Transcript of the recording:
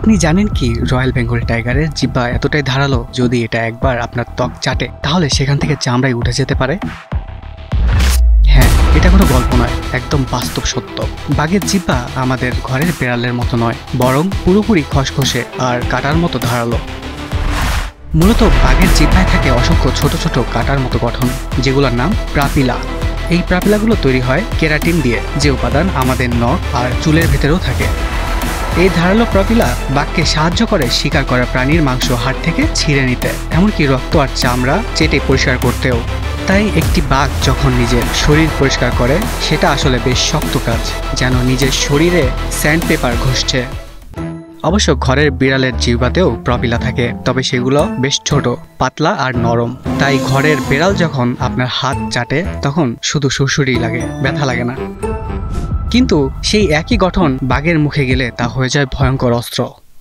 আপনি জানেন কি রয়্যাল বেঙ্গল টাইগারের জিহ্বা এতটাই ধারালো, যদি এটা একবার আপনার ত্বক চাটে তাহলে সেখান থেকে চামড়ায় উঠে যেতে পারে। হ্যাঁ, এটা কোনো গল্প নয়, একদম বাস্তব সত্য। বাঘের জিহ্বা আমাদের ঘরের বিড়ালের মতো নয়, বরং পুরোপুরি খসখসে আর কাটার মতো ধারালো। মূলত বাঘের জিহ্বায় থাকে অসংখ্য ছোট ছোট কাটার মতো গঠন, যেগুলোর নাম প্রাপিলা। এই প্রাপিলাগুলো তৈরি হয় কেরাটিন দিয়ে, যে উপাদান আমাদের নখ আর চুলের ভেতরেও থাকে। এই ধারালো প্রাপিলা বাঘকে সাহায্য করে শিকার করা প্রাণীর মাংস হাড় থেকে ছিঁড়ে নিতে, এমনকি রক্ত আর চামড়া চেটে পরিষ্কার করতেও। তাই একটি বাঘ যখন নিজের শরীর পরিষ্কার করে, সেটা আসলে বেশ শক্ত কাজ, যেন নিজের শরীরে স্যান্ডপেপার ঘষছে। অবশ্য ঘরের বিড়ালের জিহ্বাতেও প্রাপিলা থাকে, তবে সেগুলো বেশ ছোট, পাতলা আর নরম। তাই ঘরের বিড়াল যখন আপনার হাত চাটে তখন শুধু সুড়সুড়ি লাগে, ব্যথা লাগে না। কিন্তু সেই একই গঠন বাঘের মুখে গেলে তা হয়ে যায় ভয়ঙ্কর অস্ত্র।